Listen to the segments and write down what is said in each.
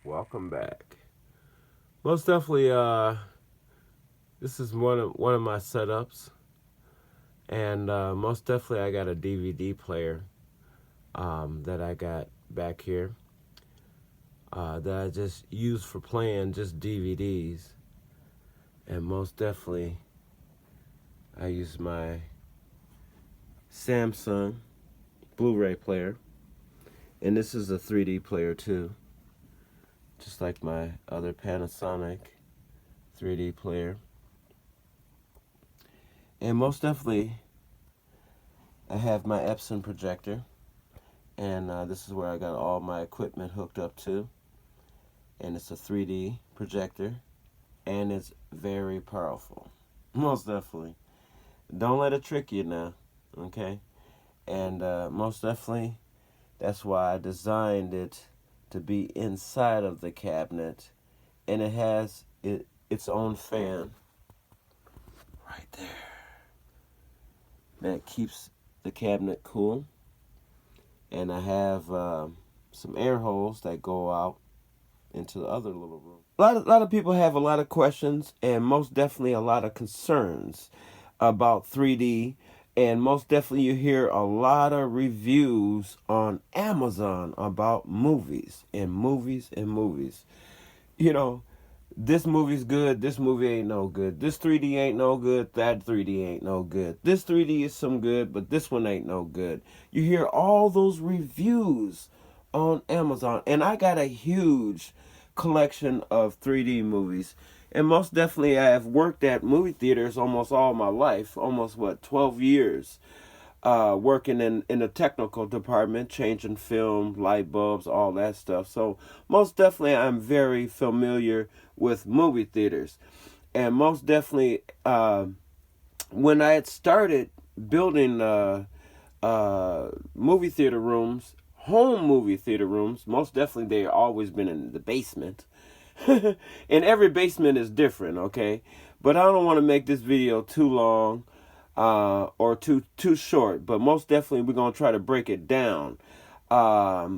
Welcome back. Most definitely, this is one of my setups, and most definitely, I got a DVD player that I got back here that I just use for playing just DVDs, and most definitely, I use my Samsung Blu-ray player, and this is a 3D player too, just like my other Panasonic 3D player. And most definitely, I have my Epson projector, and this is where I got all my equipment hooked up to. And it's a 3D projector, and it's very powerful. Most definitely. Don't let it trick you now, okay? And most definitely, that's why I designed it to be inside of the cabinet, and it has its own fan right there that keeps the cabinet cool. And I have some air holes that go out into the other little room. A lot of people have a lot of questions and most definitely a lot of concerns about 3D. And most definitely you hear a lot of reviews on Amazon about movies and movies and movies. You know, this movie's good, this movie ain't no good. This 3D ain't no good, that 3D ain't no good. This 3D is some good, but this one ain't no good. You hear all those reviews on Amazon, and I got a huge collection of 3D movies. And most definitely, I have worked at movie theaters almost all my life, almost 12 years, working in the technical department, changing film, light bulbs, all that stuff. So most definitely, I'm very familiar with movie theaters, and most definitely, when I had started building movie theater rooms, home movie theater rooms, most definitely they always been in the basement. And every basement is different, okay? But I don't want to make this video too long or too short. But most definitely, we're gonna try to break it down. I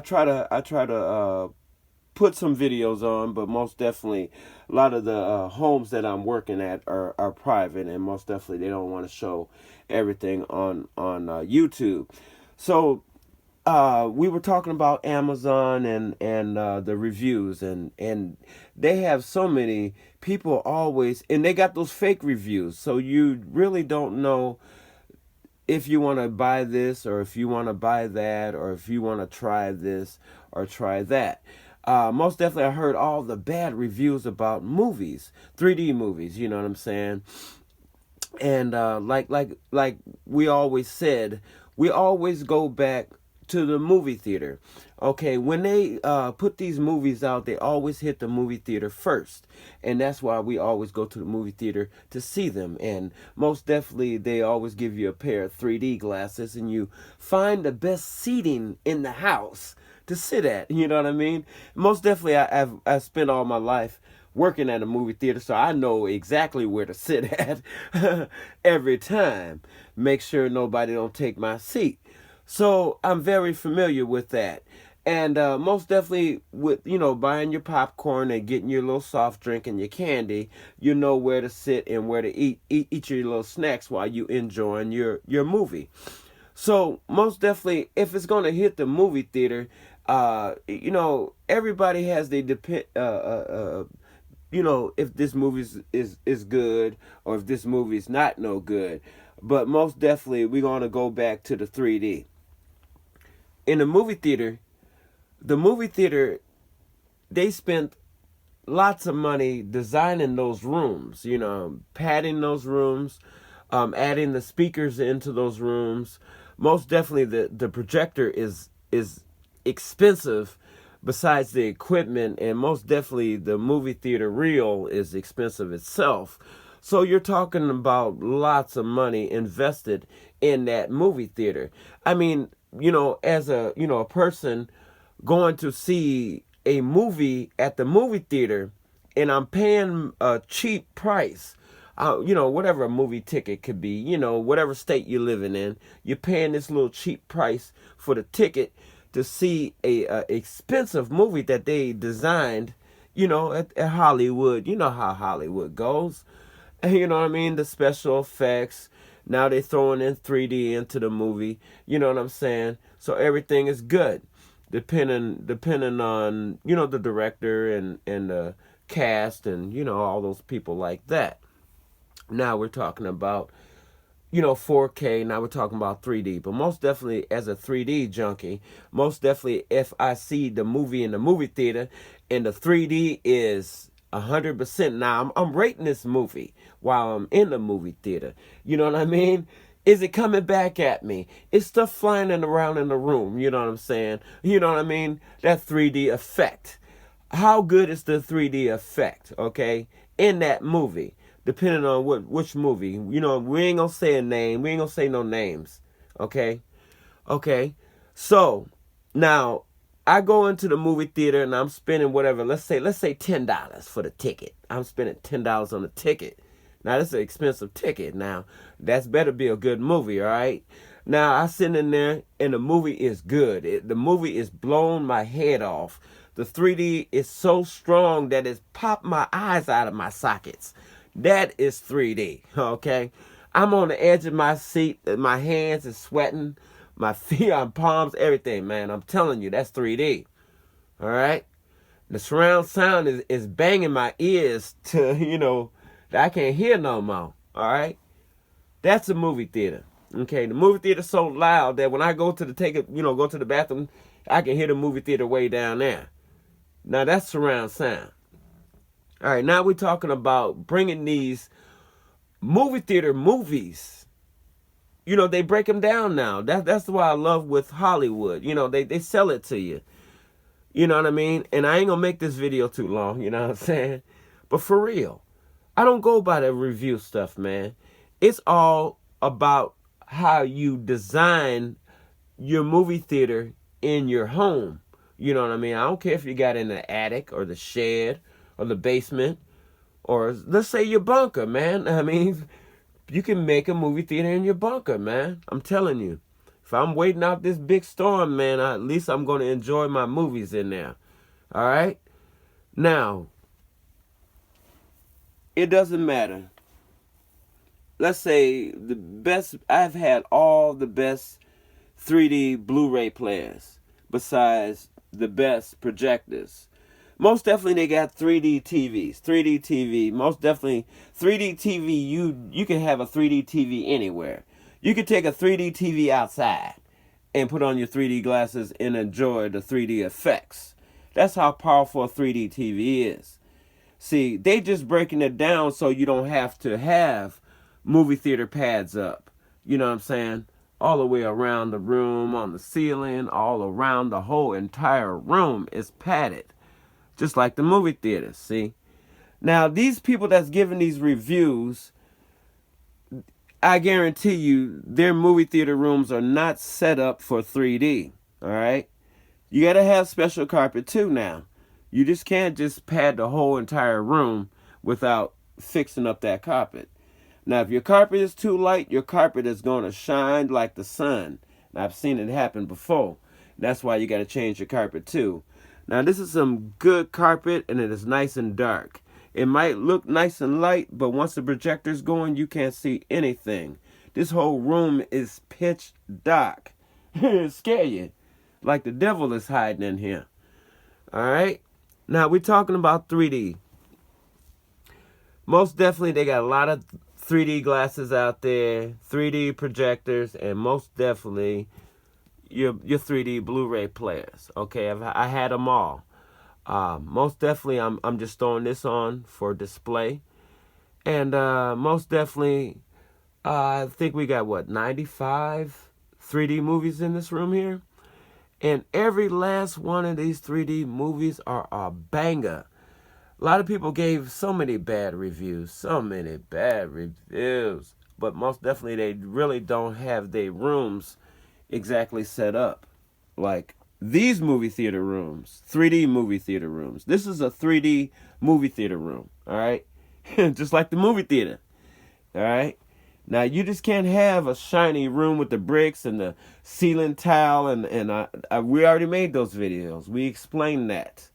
try to put some videos on, but most definitely, a lot of the homes that I'm working at are private, and most definitely they don't want to show everything on YouTube. So we were talking about Amazon and the reviews, and they have so many people always, and they got those fake reviews, so you really don't know if you want to buy this or if you want to buy that or if you want to try this or try that. Most definitely, I heard all the bad reviews about movies, 3D movies. You know what I'm saying? And like we always said, we always go back to the movie theater. Okay, when they put these movies out, they always hit the movie theater first, and that's why we always go to the movie theater to see them. And most definitely, they always give you a pair of 3D glasses, and you find the best seating in the house to sit at. You know what I mean? Most definitely, I've spent all my life working at a movie theater, so I know exactly where to sit at every time. Make sure nobody don't take my seat. So I'm very familiar with that. And most definitely with, buying your popcorn and getting your little soft drink and your candy, you know where to sit and where to eat your little snacks while you enjoying your movie. So most definitely, if it's going to hit the movie theater, everybody has their if this movie is good or if this movie is not no good. But most definitely, we're going to go back to the 3D. In the movie theater, they spent lots of money designing those rooms, padding those rooms, adding the speakers into those rooms. Most definitely, the projector is expensive besides the equipment, and most definitely the movie theater reel is expensive itself. So you're talking about lots of money invested in that movie theater. I mean, as a person going to see a movie at the movie theater, and I'm paying a cheap price. Whatever a movie ticket could be, whatever state you're living in, you're paying this little cheap price for the ticket to see a expensive movie that they designed, at Hollywood. You know how Hollywood goes. You know what I mean? The special effects. Now they're throwing in 3D into the movie. You know what I'm saying? So everything is good, depending on the director and the cast and all those people like that. Now we're talking about 4K. Now we're talking about 3D. But most definitely, as a 3D junkie, most definitely, if I see the movie in the movie theater and the 3D is 100%, now I'm rating this movie while I'm in the movie theater. You know what I mean? Is it coming back at me? Is stuff flying around in the room? You know what I'm saying? You know what I mean? That 3D effect. How good is the 3D effect, okay, in that movie? Depending on which movie. We ain't gonna say a name. We ain't gonna say no names. Okay? Okay. So, now, I go into the movie theater and I'm spending whatever, let's say $10 for the ticket. I'm spending $10 on the ticket. Now, this is an expensive ticket. Now, that's better be a good movie, all right? Now, I sit in there and the movie is good. The movie is blowing my head off. The 3D is so strong that it's popped my eyes out of my sockets. That is 3D, okay? I'm on the edge of my seat. My hands is sweating. My feet, my palms, everything, man. I'm telling you, that's 3D, all right? The surround sound is banging my ears to, that I can't hear no more, all right? That's a movie theater, okay? The movie theater's so loud that when I go to go to the bathroom, I can hear the movie theater way down there. Now, that's surround sound. All right, now we're talking about bringing these movie theater movies. They break them down now. That's what I love with Hollywood. They sell it to you. You know what I mean? And I ain't going to make this video too long, you know what I'm saying? But for real, I don't go by the review stuff, man. It's all about how you design your movie theater in your home. You know what I mean? I don't care if you got in the attic or the shed or the basement, or let's say your bunker, man. I mean, you can make a movie theater in your bunker, man. I'm telling you. If I'm waiting out this big storm, man, at least I'm going to enjoy my movies in there. All right? Now, it doesn't matter. Let's say I've had all the best 3D Blu-ray players besides the best projectors. Most definitely they got 3D TVs. 3D TV. Most definitely 3D TV, you can have a 3D TV anywhere. You could take a 3D TV outside and put on your 3D glasses and enjoy the 3D effects. That's how powerful a 3D TV is. See, they just breaking it down so you don't have to have movie theater pads up. You know what I'm saying? All the way around the room, on the ceiling, all around the whole entire room is padded. Just like the movie theaters, see? Now, these people that's giving these reviews, I guarantee you, their movie theater rooms are not set up for 3D, all right? You got to have special carpet, too, now. You just can't just pad the whole entire room without fixing up that carpet. Now, if your carpet is too light, your carpet is going to shine like the sun. And I've seen it happen before. That's why you got to change your carpet, too. Now, this is some good carpet, and it is nice and dark. It might look nice and light, but once the projector's going, you can't see anything. This whole room is pitch dark. It'll scare you. Like the devil is hiding in here. All right? Now, we're talking about 3D. Most definitely, they got a lot of 3D glasses out there, 3D projectors, and most definitely your 3D Blu-ray players. Okay, I had them all. Most definitely, I'm just throwing this on for display, and most definitely, I think we got 95 3D movies in this room here, and every last one of these 3D movies are a banger. A lot of people gave so many bad reviews, but most definitely they really don't have their rooms exactly set up like these movie theater rooms, 3D movie theater rooms. This is a 3D movie theater room, all right? Just like the movie theater, all right? Now you just can't have a shiny room with the bricks and the ceiling tile we already made those videos. We explained that.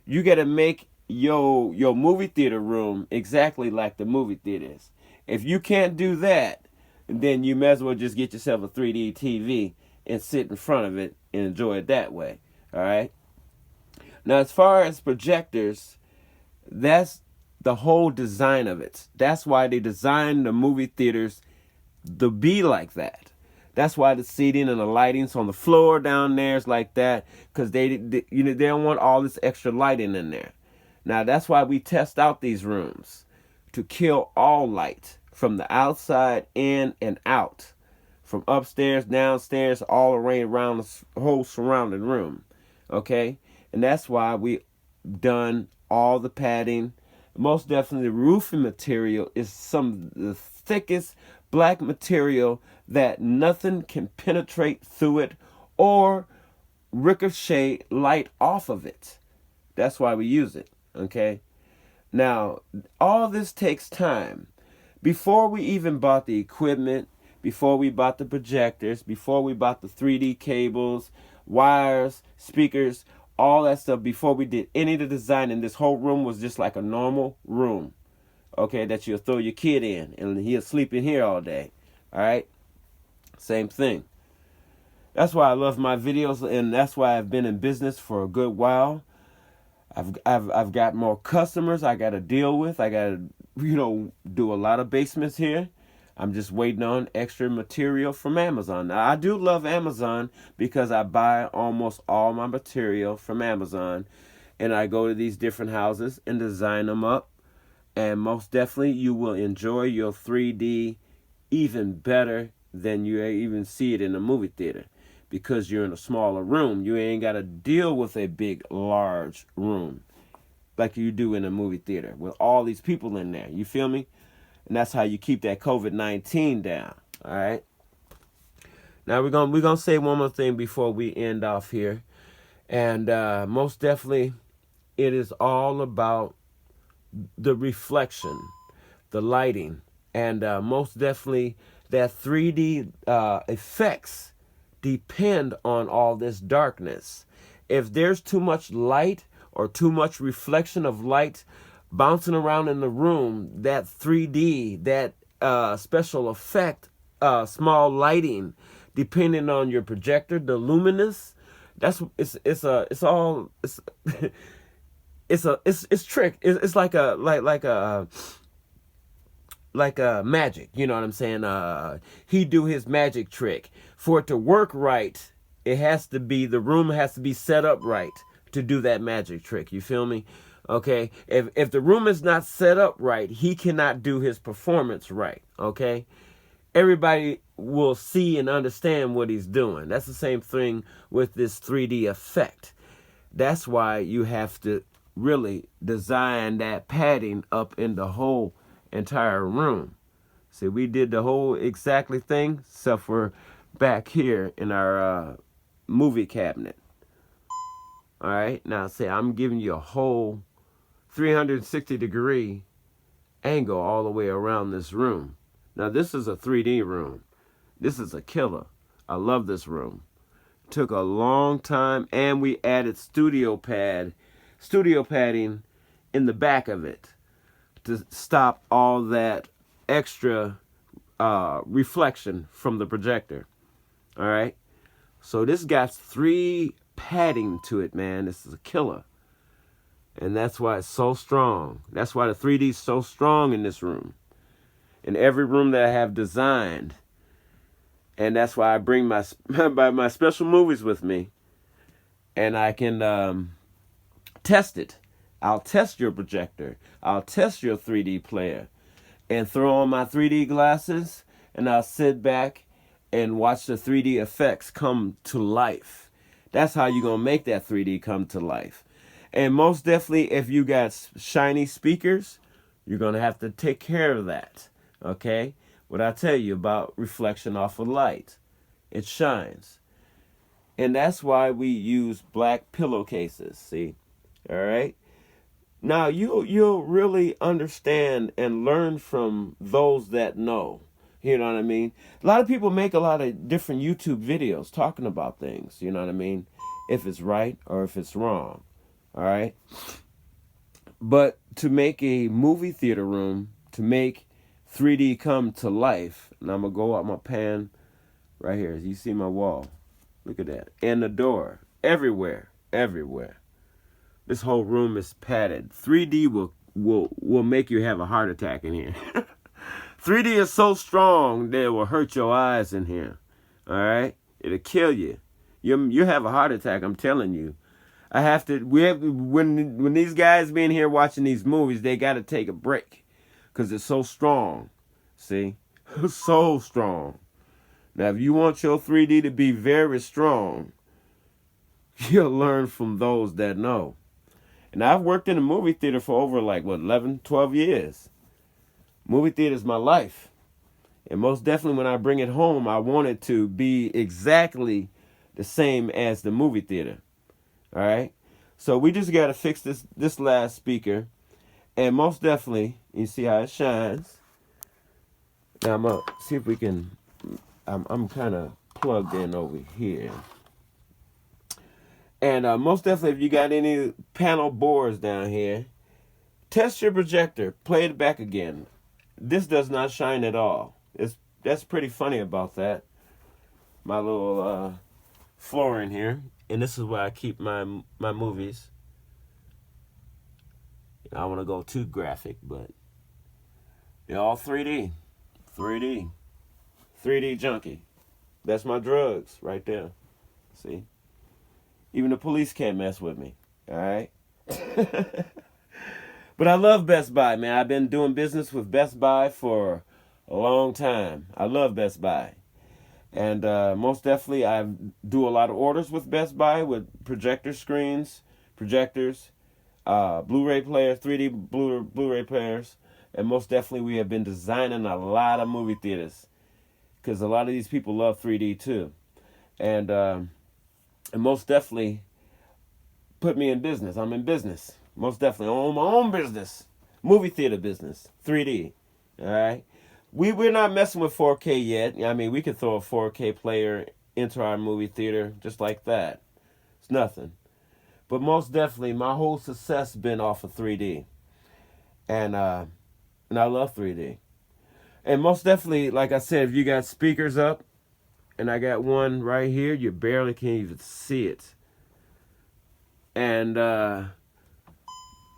You got to make your movie theater room exactly like the movie theaters. If you can't do that, then you may as well just get yourself a 3D TV and sit in front of it and enjoy it that way. All right. Now, as far as projectors, that's the whole design of it. That's why they designed the movie theaters to be like that. That's why the seating and the lighting's on the floor down there is like that, because they don't want all this extra lighting in there. Now that's why we test out these rooms, to kill all light from the outside in and out, from upstairs, downstairs, all around the whole surrounding room. Okay, and that's why we done all the padding. Most definitely, the roofing material is some of the thickest black material that nothing can penetrate through it or ricochet light off of it. That's why we use it. Okay. Now, all this takes time. Before we even bought the equipment, before we bought the projectors, before we bought the 3D cables, wires, speakers, all that stuff, before we did any of the designing, this whole room was just like a normal room, okay, that you'll throw your kid in and he'll sleep in here all day. All right, same thing. That's why I love my videos, and that's why I've been in business for a good while. I've got more customers I got to deal with. I got to do a lot of basements here. I'm just waiting on extra material from Amazon. Now, I do love Amazon because I buy almost all my material from Amazon, and I go to these different houses and design them up. And most definitely, you will enjoy your 3D even better than you even see it in a movie theater, because you're in a smaller room. You ain't got to deal with a big, large room like you do in a movie theater with all these people in there. You feel me? And that's how you keep that COVID-19 down. All right. Now we're gonna say one more thing before we end off here, and most definitely, it is all about the reflection, the lighting, and most definitely that 3D effects depend on all this darkness. If there's too much light or too much reflection of light bouncing around in the room, that 3D, that special effect, small lighting, depending on your projector, the luminous, it's trick. It's like a magic. You know what I'm saying? He do his magic trick. For it to work right, the room has to be set up right to do that magic trick. You feel me? Okay, if the room is not set up right, he cannot do his performance right. Okay, everybody will see and understand what he's doing. That's the same thing with this 3D effect. That's why you have to really design that padding up in the whole entire room. See, we did the whole exactly thing, except for back here in our movie cabinet. All right, now say I'm giving you a whole 360-degree angle all the way around this room. Now this is a 3D room. This is a killer. I love this room. Took a long time, and we added studio padding in the back of it to stop all that extra reflection from the projector. All right, so this got 3 padding to it, man. This is a killer. And that's why it's so strong. That's why the 3D is so strong in this room. In every room that I have designed. And that's why I bring my special movies with me. And I can test it. I'll test your projector. I'll test your 3D player. And throw on my 3D glasses. And I'll sit back and watch the 3D effects come to life. That's how you're going to make that 3D come to life. And most definitely, if you got shiny speakers, you're going to have to take care of that. Okay? What I tell you about reflection off of light. It shines. And that's why we use black pillowcases. See? All right? Now, you'll really understand and learn from those that know. You know what I mean? A lot of people make a lot of different YouTube videos talking about things. You know what I mean? If it's right or if it's wrong. All right. But to make a movie theater room, to make 3D come to life, and I'm going to go out my pan right here. You see my wall. Look at that. And the door. Everywhere. Everywhere. This whole room is padded. 3D will make you have a heart attack in here. 3D is so strong that it will hurt your eyes in here. All right? It'll kill you. You have a heart attack, I'm telling you. When these guys be in here watching these movies, they got to take a break because it's so strong. See? So strong. Now, if you want your 3D to be very strong, you'll learn from those that know. And I've worked in a movie theater for over 11, 12 years. Movie theater is my life. And most definitely when I bring it home, I want it to be exactly the same as the movie theater. All right? So we just got to fix this last speaker. And most definitely, you see how it shines. Now I'm going to see if we can, I'm kind of plugged in over here. And most definitely, if you got any panel boards down here, test your projector. Play it back again. This does not shine at all. That's pretty funny about that. My little floor in here. And this is where I keep my movies. I don't want to go too graphic, but they're all 3D. 3D. 3D junkie. That's my drugs right there. See? Even the police can't mess with me. All right? But I love Best Buy, man. I've been doing business with Best Buy for a long time. I love Best Buy. And most definitely, I do a lot of orders with Best Buy with projector screens, projectors, Blu-ray players, 3D Blu-ray players. And most definitely, we have been designing a lot of movie theaters because a lot of these people love 3D too. And most definitely put me in business. I'm in business. Most definitely. I own my own business. Movie theater business. 3D. All right? We're not messing with 4K yet. I mean, we could throw a 4K player into our movie theater just like that. It's nothing. But most definitely, my whole success has been off of 3D. And I love 3D. And most definitely, like I said, if you got speakers up, and I got one right here, you barely can even see it. And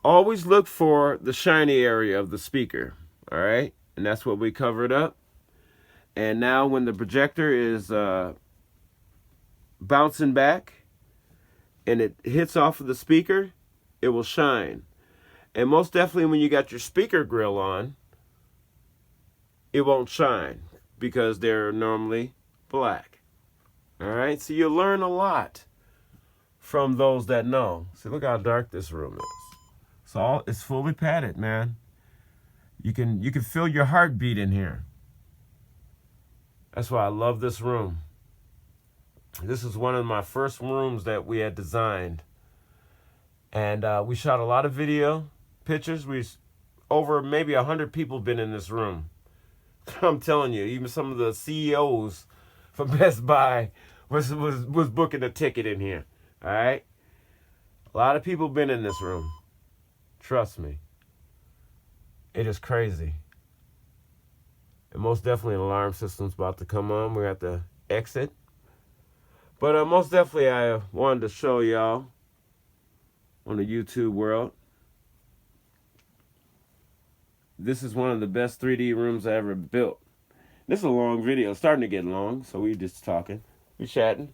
always look for the shiny area of the speaker, all right? And that's what we covered up. And now when the projector is bouncing back and it hits off of the speaker, it will shine. And most definitely when you got your speaker grill on, it won't shine because they're normally black. All right, so you learn a lot from those that know. See, look how dark this room is. It's fully padded, man. You can feel your heartbeat in here. That's why I love this room. This is one of my first rooms that we had designed, and we shot a lot of video, pictures. Over maybe 100 people been in this room. I'm telling you, even some of the CEOs from Best Buy was booking a ticket in here. All right? A lot of people been in this room. Trust me. It is crazy. And most definitely an alarm system's about to come on. We have to exit. But most definitely I wanted to show y'all on the YouTube world. This is one of the best 3D rooms I ever built. This is a long video. It's starting to get long, so we just talking. We chatting.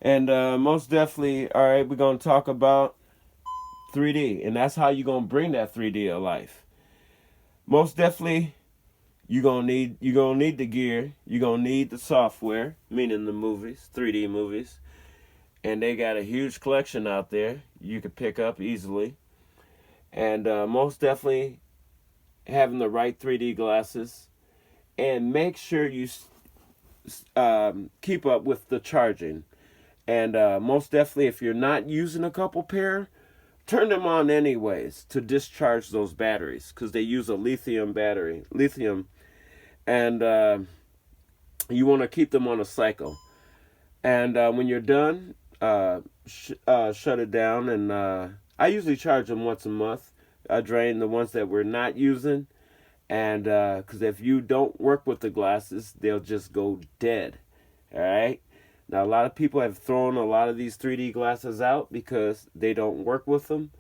And most definitely, all right, we're going to talk about 3D. And that's how you're going to bring that 3D to life. Most definitely, you're going to need the gear. You're going to need the software, meaning the movies, 3D movies. And they got a huge collection out there you could pick up easily. And most definitely, having the right 3D glasses, and make sure you keep up with the charging. And most definitely, if you're not using a couple pair, turn them on anyways to discharge those batteries, because they use a lithium battery. Lithium, and you want to keep them on a cycle. And when you're done, shut it down. And I usually charge them once a month. I drain the ones that we're not using, and because if you don't work with the glasses, they'll just go dead. All right. Now a lot of people have thrown a lot of these 3D glasses out because they don't work with them,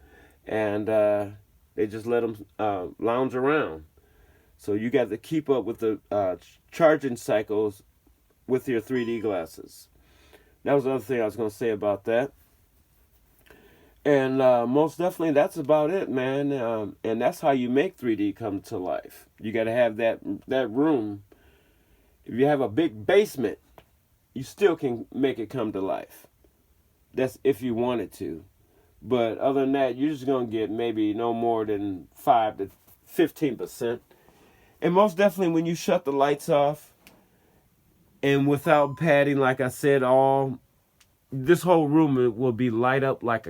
and they just let them lounge around. So you got to keep up with the charging cycles with your 3D glasses. That was the other thing I was going to say about that. And most definitely, that's about it, man. And that's how you make 3D come to life. You got to have that room. If you have a big basement, you still can make it come to life. That's if you wanted to. But other than that, you're just going to get maybe no more than 5 to 15%. And most definitely, when you shut the lights off and without padding, like I said, this whole room will be light up like a